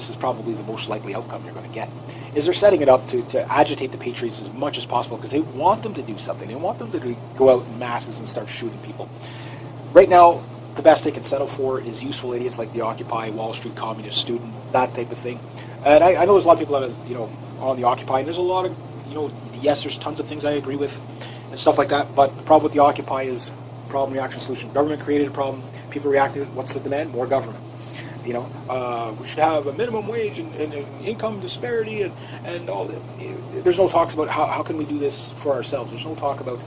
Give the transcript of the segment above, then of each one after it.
this is probably the most likely outcome you're going to get, is they're setting it up to agitate the patriots as much as possible because they want them to do something. They want them to go out in masses and start shooting people. Right now, the best they can settle for is useful idiots like the Occupy, Wall Street Communist Student, that type of thing. And I know there's a lot of people that are, on the Occupy, and there's a lot of, yes, there's tons of things I agree with and stuff like that, but the problem with the Occupy is problem, reaction, solution. Government created a problem, people reacted. What's the demand? More government. We should have a minimum wage and income disparity and all that. There's no talks about how can we do this for ourselves. There's no talk about,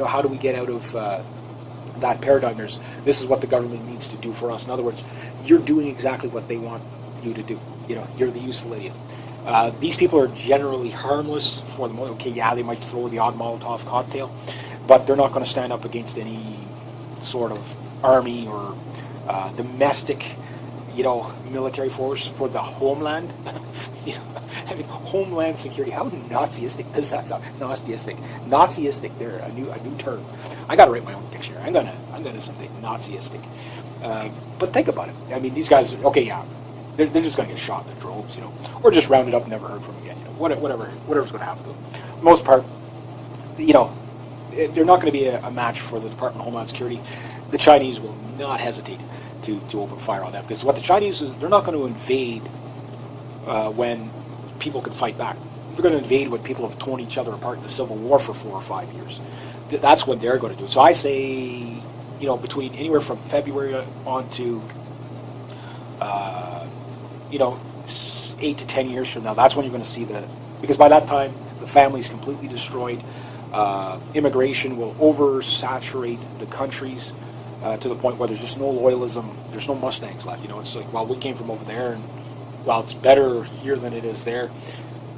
how do we get out of that paradigm. This is what the government needs to do for us. In other words, you're doing exactly what they want you to do. You're the useful idiot. These people are generally harmless for the moment. Okay, yeah, they might throw the odd Molotov cocktail, but they're not going to stand up against any sort of army or domestic, military force for the homeland. Homeland security. How Nazistic does that sound? Nazistic. There, a new term. I got to write my own dictionary. I'm gonna say Nazistic. But think about it. I mean, these guys. Okay, yeah, they're just going to get shot in the droves, or just rounded up and never heard from again. Whatever's going to happen to them. For the most part, they're not going to be a match for the Department of Homeland Security. The Chinese will not hesitate to open fire on them because what the Chinese is, they're not going to invade when people can fight back. They're going to invade when people have torn each other apart in the Civil War for 4 or 5 years. That's when they're going to do it. So I say, between anywhere from February on to 8 to 10 years from now, that's when you're going to see because by that time the family's completely destroyed. Immigration will oversaturate the countries to the point where there's just no loyalism. There's no Mustangs left. It's like, well, we came from over there, and while it's better here than it is there,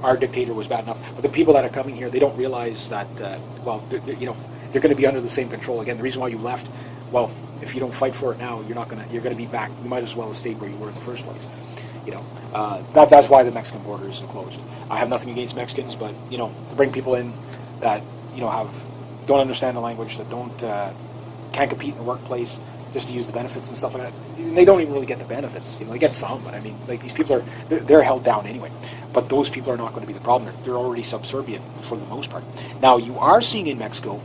our dictator was bad enough. But the people that are coming here, they don't realize that. They're going to be under the same control again. The reason why you left, well, if you don't fight for it now, you're going to be back. You might as well have stayed where you were in the first place. That's why the Mexican border isn't closed. I have nothing against Mexicans, but to bring people in that don't understand the language, that can't compete in the workplace, just to use the benefits and stuff like that. And they don't even really get the benefits. They get some, but I mean, like, these people they're held down anyway. But those people are not going to be the problem. They're already subservient for the most part. Now you are seeing in Mexico,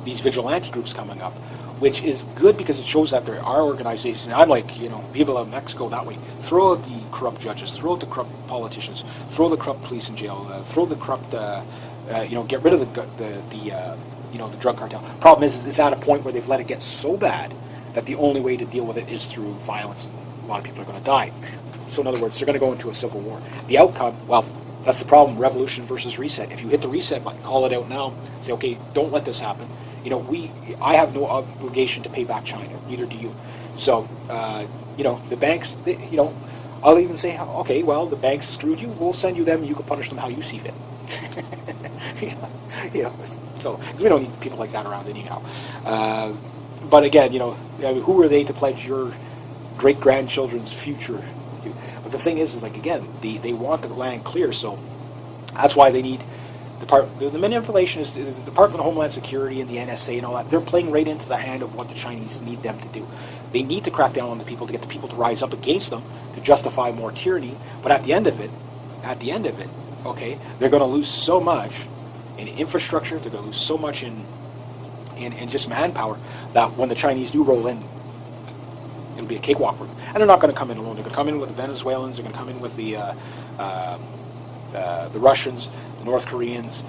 these vigilante groups coming up, which is good because it shows that there are organizations. And I'm like, people of Mexico that way. Throw out the corrupt judges, throw out the corrupt politicians, throw the corrupt police in jail, throw the corrupt, get rid of the drug cartel. Problem is it's at a point where they've let it get so bad that the only way to deal with it is through violence, and a lot of people are going to die. So in other words, they're going to go into a civil war. The outcome, well, that's the problem, revolution versus reset. If you hit the reset button, call it out now, say, okay, don't let this happen. I have no obligation to pay back China, neither do you. So, the banks, I'll even say, okay, well, the banks screwed you, we'll send you them, you can punish them how you see fit. So, because we don't need people like that around anyhow. But again, who are they to pledge your great-grandchildren's future to? But the thing is like, again, they want the land clear, so that's why they need the manipulation is the Department of Homeland Security and the NSA and all that. They're playing right into the hand of what the Chinese need them to do. They need to crack down on the people to get the people to rise up against them to justify more tyranny. But at the end of it, okay, they're going to lose so much in infrastructure. They're going to lose so much in just manpower that when the Chinese do roll in, it'll be a cakewalk for them. And they're not going to come in alone. They're going to come in with the Venezuelans. They're going to come in with the Russians, the North Koreans.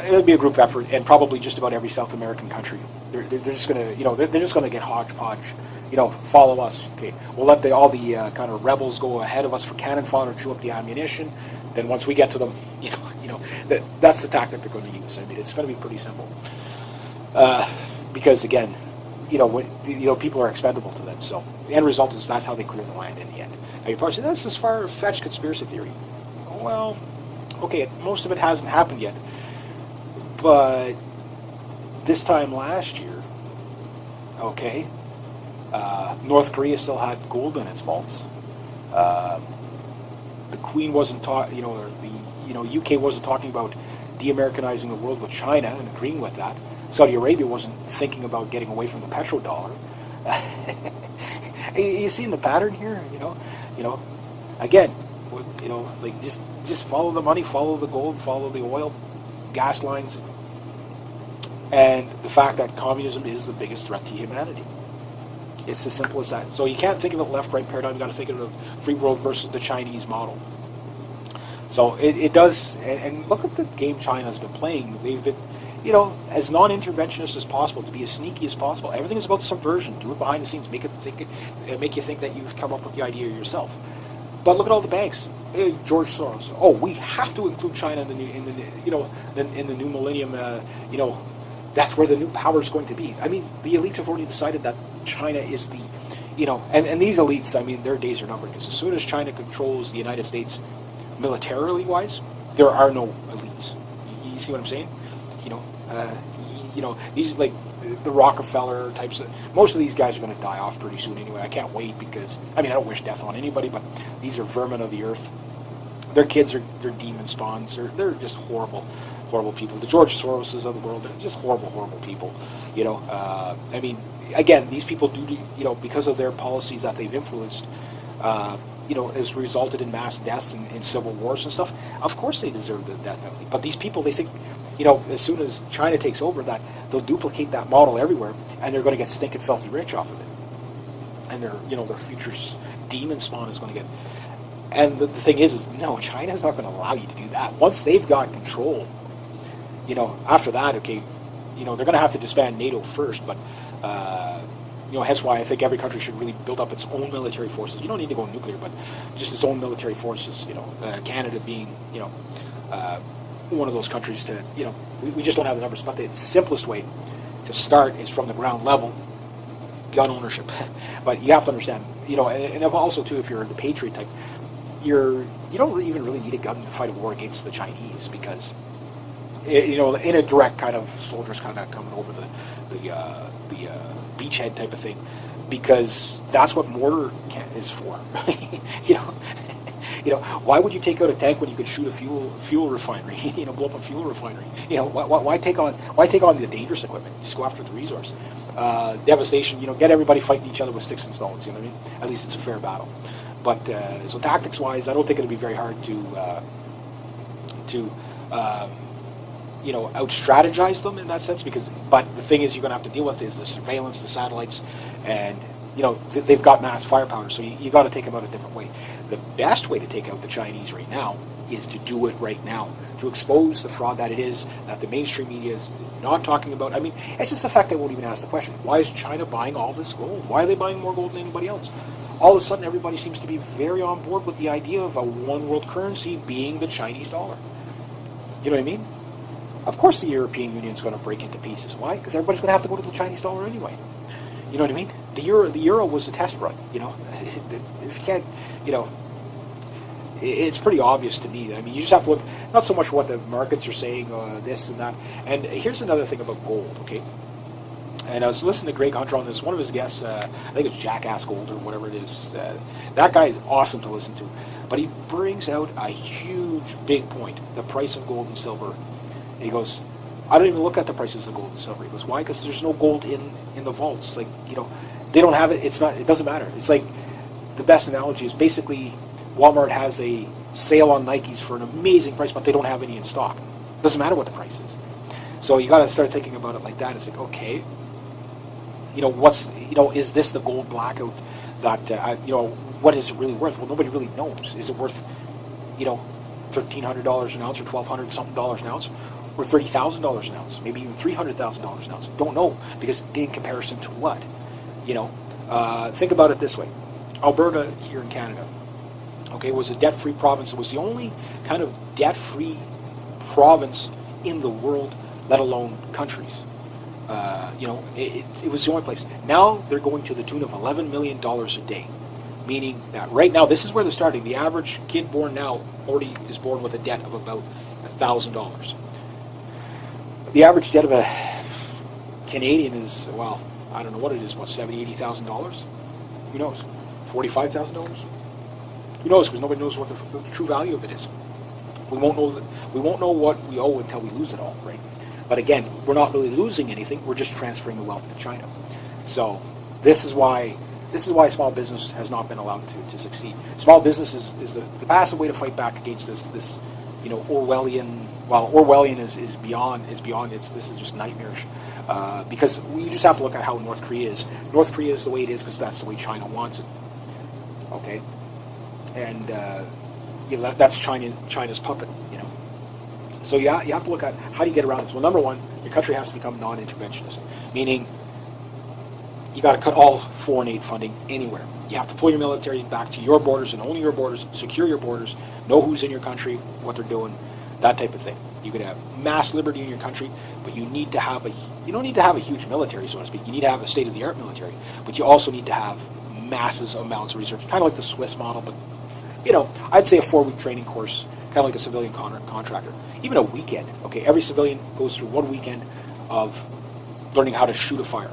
It'll be a group effort, and probably just about every South American country. They're just going to, they're just going to get hodgepodge. Follow us. Okay, we'll let all the kind of rebels go ahead of us for cannon fodder, chew up the ammunition. Then once we get to them, that's the tactic they're going to use. I mean, it's going to be pretty simple. Because again, people are expendable to them. So the end result is that's how they clear the land in the end. Now you probably say that's this far-fetched conspiracy theory. Well, okay, most of it hasn't happened yet, but this time last year, okay, North Korea still had gold in its vaults. The Queen wasn't talking, or the UK wasn't talking about de-Americanizing the world with China and agreeing with that. Saudi Arabia wasn't thinking about getting away from the petrodollar. You seen the pattern here, again, like just follow the money, follow the gold, follow the oil, gas lines, and the fact that communism is the biggest threat to humanity. It's as simple as that. So you can't think of a left-right paradigm. You've got to think of the free world versus the Chinese model. So it does, and look at the game China's been playing. They've been, as non-interventionist as possible, to be as sneaky as possible. Everything is about subversion. Do it behind the scenes. Make you think that you've come up with the idea yourself. But look at all the banks. George Soros. Oh, we have to include China in the new millennium. That's where the new power is going to be. I mean, the elites have already decided that China is the, and these elites, I mean, their days are numbered, because as soon as China controls the United States militarily wise, there are no elites. You see what I'm saying? These like the Rockefeller types. Most of these guys are going to die off pretty soon anyway. I can't wait, because I don't wish death on anybody, but these are vermin of the earth. Their kids they're demon spawns. They're just horrible people. The George Soroses of the world, they're just horrible people. Again, these people do, because of their policies that they've influenced, has resulted in mass deaths and civil wars and stuff. Of course they deserve the death penalty. But these people, they think, as soon as China takes over, that they'll duplicate that model everywhere, and they're going to get stinking filthy rich off of it. And their future's demon spawn is going to get... And the thing is no, China's not going to allow you to do that. Once they've got control, after that, okay, they're going to have to disband NATO first, but, hence why I think every country should really build up its own military forces. You don't need to go nuclear, but just its own military forces, Canada being, one of those countries to, we just don't have the numbers, but the simplest way to start is from the ground level, gun ownership. But you have to understand, and also, too, if you're the patriot type, you don't even really need a gun to fight a war against the Chinese, because in a direct kind of soldiers kind of coming over the beachhead type of thing, because that's what mortar is for. Why would you take out a tank when you could shoot a fuel refinery? Blow up a fuel refinery. Why take on the dangerous equipment? Just go after the resource. Devastation. Get everybody fighting each other with sticks and stones. You know what I mean? At least it's a fair battle. But so tactics-wise, I don't think it'll be very hard to out-strategize them in that sense. But the thing is, you're going to have to deal with is the surveillance, the satellites, and they've got mass firepower. So you got to take them out a different way. The best way to take out the Chinese right now is to do it right now, to expose the fraud that it is, that the mainstream media is not talking about. I mean, it's just the fact they won't even ask the question, why is China buying all this gold? Why are they buying more gold than anybody else? All of a sudden, everybody seems to be very on board with the idea of a one world currency being the Chinese dollar. You know what I mean? Of course the European Union is going to break into pieces. Why? Because everybody's going to have to go to the Chinese dollar anyway. You know what I mean? The euro was a test run. If you can't, it's pretty obvious to me. I mean, you just have to look, not so much what the markets are saying, this and that. And here's another thing about gold, okay? And I was listening to Greg Hunter on this. One of his guests, I think it's Jackass Gold or whatever it is. That guy is awesome to listen to. But he brings out a huge, big point, the price of gold and silver. And he goes, I don't even look at the prices of gold and silver. He goes, why? Because there's no gold in the vaults. Like, they don't have it. It doesn't matter. It's like, the best analogy is basically Walmart has a sale on Nikes for an amazing price, but they don't have any in stock. It doesn't matter what the price is. So you got to start thinking about it like that. It's like, okay, is this the gold blackout that, what is it really worth? Well, nobody really knows. Is it worth, $1,300 an ounce or $1,200 something dollars an ounce? Or $30,000 an ounce? Maybe even $300,000 an ounce? Don't know, because in comparison to what? Think about it this way. Alberta here in Canada, okay, was a debt-free province. It was the only kind of debt-free province in the world, let alone countries. It was the only place. Now they're going to the tune of $11 million a day, meaning that right now, this is where they're starting. The average kid born now already is born with a debt of about $1,000. The average debt of a Canadian is, well, I don't know what it is, $70,000, $80,000? Who knows? $45,000? Who knows? Because nobody knows what the true value of it is. We won't know what we owe until we lose it all, right? But again, we're not really losing anything. We're just transferring the wealth to China. So this is why this is why small business has not been allowed to succeed. Small business is the passive way to fight back against this Orwellian. While Orwellian is beyond this is just nightmarish. Because you just have to look at how North Korea is. North Korea is the way it is because that's the way China wants it. Okay, and that's China's puppet. So you have to look at how do you get around this. Well, number one, your country has to become non-interventionist, meaning you got to cut all foreign aid funding anywhere. You have to pull your military back to your borders and only your borders, secure your borders, know who's in your country, what they're doing, that type of thing. You could have mass liberty in your country, but you don't need to have a huge military, so to speak. You need to have a state-of-the-art military, but you also need to have massive amounts of reserves, kind of like the Swiss model, but I'd say a 4-week training course, kind of like a civilian contractor. Even a weekend, okay? Every civilian goes through 1 weekend of learning how to shoot a fire.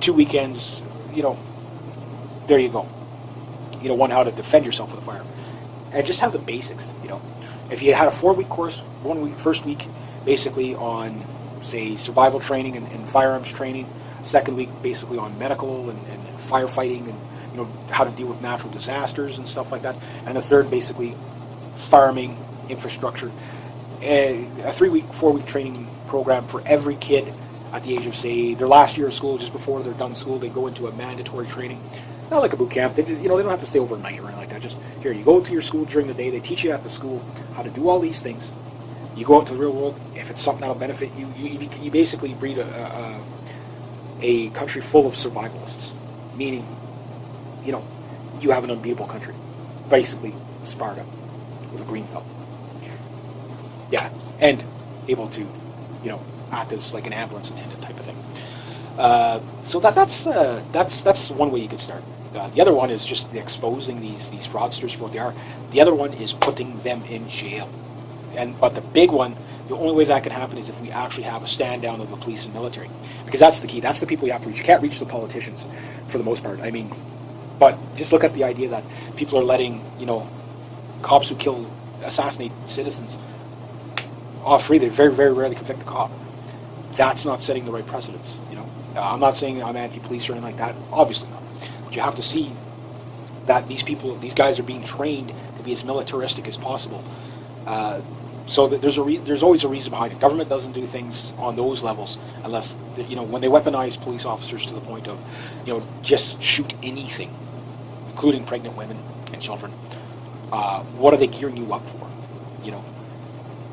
2 weekends, there you go. One, how to defend yourself with a fire. And just have the basics, If you had a 4-week course, 1 week, first week, basically on, say, survival training and firearms training. Second week, basically on medical and firefighting and, how to deal with natural disasters and stuff like that. And the third, basically, farming, infrastructure. A 3-week, 4-week training program for every kid at the age of, say, their last year of school, just before they're done school, they go into a mandatory training. Not like a boot camp. They don't have to stay overnight or anything like that. Just, here, you go to your school during the day. They teach you at the school how to do all these things. You go out to the real world. If it's something that'll benefit you, you basically breed a country full of survivalists. Meaning, you have an unbeatable country. Basically, Sparta with a green thumb. Yeah, and able to, act as like an ambulance attendant type of thing. So that's one way you could start. The other one is just exposing these fraudsters for what they are. The other one is putting them in jail. But the big one, the only way that can happen is if we actually have a stand down of the police and military, because that's the key. That's the people you have to reach. You can't reach the politicians, for the most part. I mean, but just look at the idea that people are letting cops who assassinate citizens off free. They very, very rarely convict the cop. That's not setting the right precedence. I'm not saying I'm anti-police or anything like that. Obviously not. But you have to see that these guys are being trained to be as militaristic as possible. So that there's always a reason behind it. Government doesn't do things on those levels unless when they weaponize police officers to the point of just shoot anything, including pregnant women and children. What are they gearing you up for?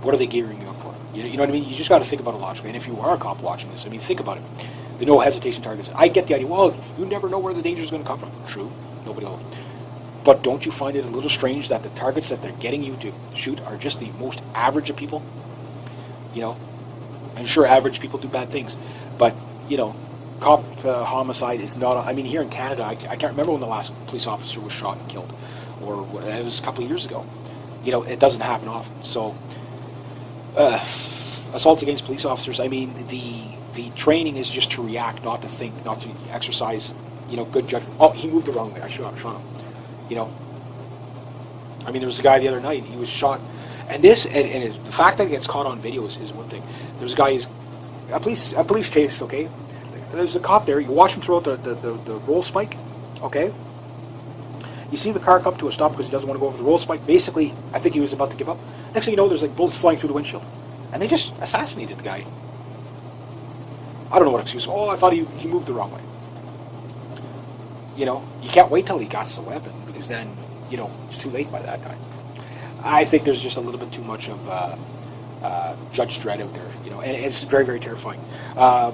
What are they gearing you up for? You know what I mean? You just got to think about it logically. And if you are a cop watching this, think about it. The no hesitation targets. I get the idea. Well, you never know where the danger is going to come from. True. Nobody will. But don't you find it a little strange that the targets that they're getting you to shoot are just the most average of people? I'm sure average people do bad things. But, cop homicide is not... here in Canada, I can't remember when the last police officer was shot and killed. Or it was a couple of years ago. It doesn't happen often. So... assaults against police officers, the training is just to react, not to think, not to exercise, good judgment. Oh, he moved the wrong way. I shot him. There was a guy the other night, he was shot, and the fact that he gets caught on video is one thing. There's a guy, a police chase, okay? There's a cop there, you watch him throw out the roll spike, okay? You see the car come to a stop because he doesn't want to go over the roll spike. Basically, I think he was about to give up. Next thing you know, there's bullets flying through the windshield. And they just assassinated the guy. I don't know what excuse. Oh, I thought he moved the wrong way. You can't wait till he got the weapon because then, it's too late by that time. I think there's just a little bit too much of Judge Dredd out there, and it's very, very terrifying. That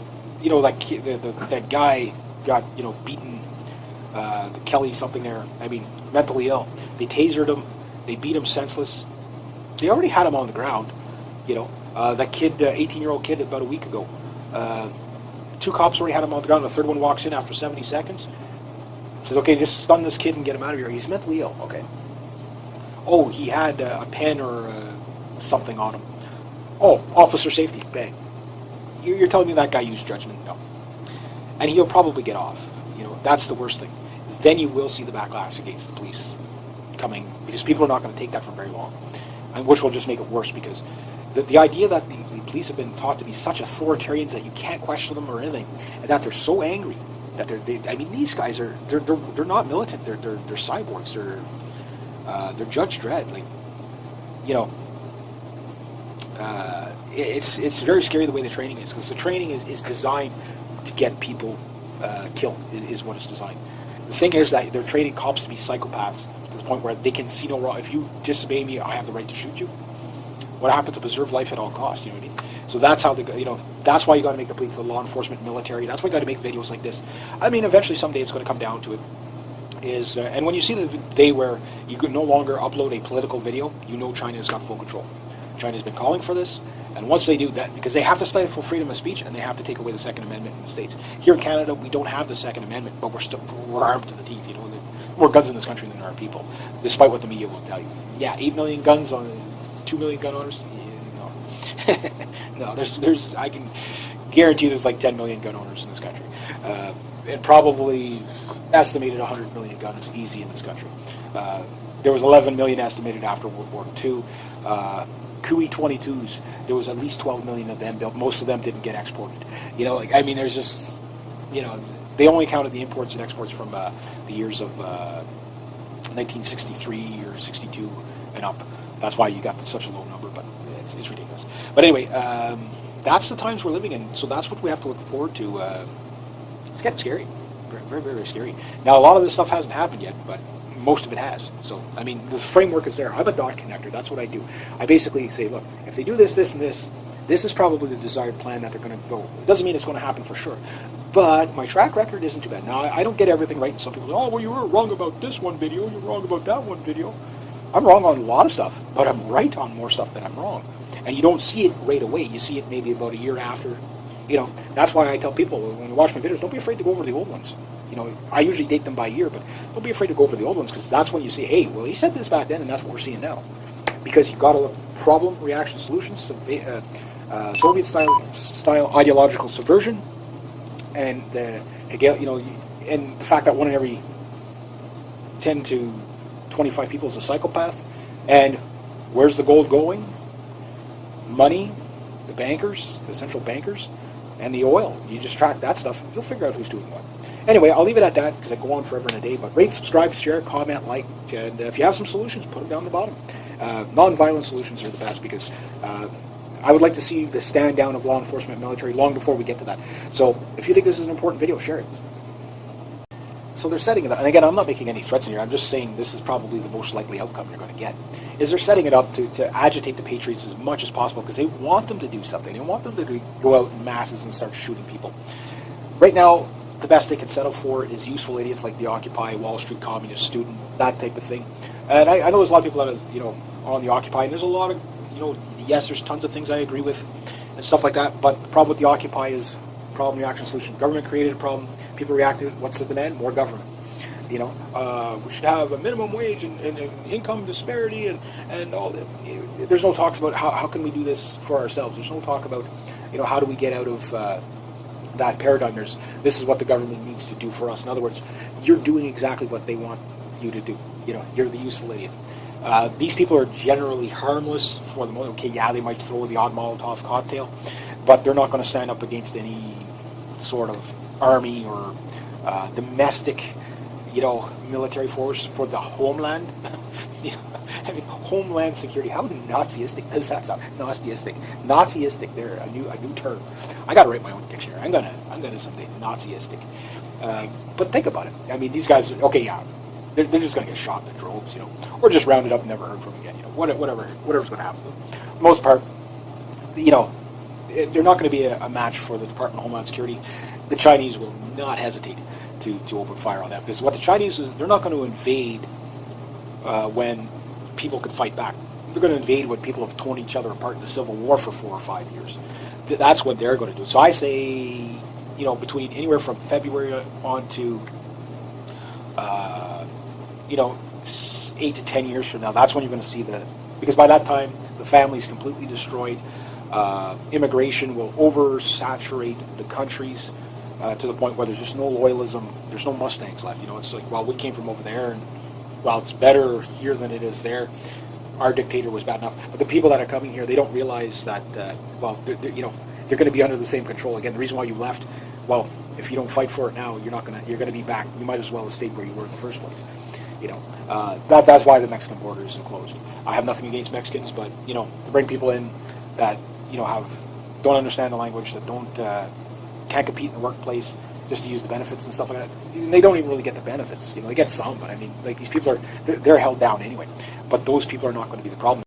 guy got, beaten, the Kelly something there, mentally ill. They tasered him, they beat him senseless. They already had him on the ground, that kid, 18-year-old kid about a week ago. 2 cops already had him on the ground. The third one walks in after 70 seconds. Says, okay, just stun this kid and get him out of here. He's mentally ill. Okay. Oh, he had a pen or something on him. Oh, officer safety. Bang. You're telling me that guy used judgment? No. And he'll probably get off. That's the worst thing. Then you will see the backlash against the police coming because people are not going to take that for very long. And which will just make it worse because the idea that the police have been taught to be such authoritarians that you can't question them or anything, and that they're so angry that I mean, these guys are they're not militant. They're cyborgs. They're Judge Dredd. Like, you know, it's very scary the way the training is, because the training is designed to get people killed. Is what it's designed. The thing is that they're training cops to be psychopaths to the point where they can see no wrong. If you disobey me, I have the right to shoot you. What happened to preserve life at all costs? You know what I mean? So that's how that's why you got to make the police, the law enforcement, military. That's why you got to make videos like this. I mean, eventually, someday, it's going to come down to it. And when you see the day where you can no longer upload a political video, you know China has got full control. China's been calling for this, and once they do that, because they have to stifle freedom of speech, and they have to take away the Second Amendment in the States. Here in Canada, we don't have the Second Amendment, but we're armed to the teeth. You know, there's more guns in this country than there are people, despite what the media will tell you. Yeah, 8 million guns on 2 million gun owners. No, there's. I can guarantee there's like 10 million gun owners in this country, and probably estimated 100 million guns easy in this country. There was 11 million estimated after World War II. QE-22s, there was at least 12 million of them built. Most of them didn't get exported. You know, like, I mean, there's just, you know, they only counted the imports and exports from the years of 1963 or 62 and up. That's why you got such a low number, but it's ridiculous. But anyway, that's the times we're living in, so that's what we have to look forward to. It's getting scary. Very, very, very scary. Now, a lot of this stuff hasn't happened yet, but most of it has. So, I mean, the framework is there. I'm a dot connector. That's what I do. I basically say, look, if they do this, this, and this is probably the desired plan that they're going to go. It doesn't mean it's going to happen for sure. But my track record isn't too bad. Now, I don't get everything right. Some people say, oh, well, you were wrong about this one video. You're wrong about that one video. I'm wrong on a lot of stuff, but I'm right on more stuff than I'm wrong. And you don't see it right away. You see it maybe about a year after. You know, that's why I tell people, when you watch my videos, don't be afraid to go over the old ones. You know, I usually date them by year, but don't be afraid to go over the old ones, because that's when you see, hey, well, he said this back then, and that's what we're seeing now. Because you've got to look problem, reaction, solutions, Soviet-style ideological subversion, and again, you know, and the fact that 1 in every 10 to 25 people is a psychopath. And where's the gold going? Money, the bankers, the central bankers, and the oil. You just track that stuff, you'll figure out who's doing what. Anyway, I'll leave it at that, because I go on forever in a day. But rate, subscribe, share, comment, like, and if you have some solutions, put them down the bottom. Non-violent solutions are the best, because I would like to see the stand down of law enforcement, military, long before we get to that. So if you think this is an important video, share it. So they're setting it up, and again, I'm not making any threats in here. I'm just saying this is probably the most likely outcome you're going to get. Is they're setting it up to agitate the patriots as much as possible, because they want them to do something. They want them to go out in masses and start shooting people. Right now, the best they can settle for is useful idiots like the Occupy, Wall Street Communist Student, that type of thing. And I know there's a lot of people that are, you know, on the Occupy, and there's a lot of, you know, yes, there's tons of things I agree with and stuff like that, but the problem with the Occupy is problem, reaction, solution. Government created a problem, people reacted. What's the demand? More government. You know, we should have a minimum wage and income disparity and all that. There's no talks about how can we do this for ourselves. There's no talk about, you know, how do we get out of that paradigm. This is what the government needs to do for us. In other words, you're doing exactly what they want you to do. You know, you're the useful idiot. These people are generally harmless for the most. Okay, yeah, they might throw the odd Molotov cocktail, but they're not going to stand up against any sort of army or domestic, you know, military force for the homeland. You know, I mean, homeland security. How Nazistic does that sound? Nazistic. There, a new term. I got to write my own dictionary. I'm gonna someday. Nazistic. But think about it. I mean, these guys. Okay, yeah, they're just gonna get shot in the droves, you know, or just rounded up and never heard from again. You know, whatever's gonna happen. For the most part, you know, they're not going to be a match for the Department of Homeland Security. The Chinese will not hesitate to open fire on that, because what the Chinese is, they're not going to invade when people could fight back. They're going to invade when people have torn each other apart in a civil war for 4 or 5 years. That's what they're going to do. So I say, you know, between anywhere from February on to, you know, 8 to 10 years from now, that's when you're going to see because by that time, the family's completely destroyed. Immigration will oversaturate the countries to the point where there's just no loyalism. There's no Mustangs left. You know, it's like, well, we came from over there, and while it's better here than it is there, our dictator was bad enough. But the people that are coming here, they don't realize that, well, you know, they're going to be under the same control. Again, the reason why you left, well, if you don't fight for it now, you're gonna be back. You might as well have stayed where you were in the first place. That's why the Mexican border isn't closed. I have nothing against Mexicans, but to bring people in that don't understand the language, that don't can't compete in the workplace, just to use the benefits and stuff like that. And they don't even really get the benefits. They get some, but I mean, like these people they're held down anyway. But those people are not going to be the problem.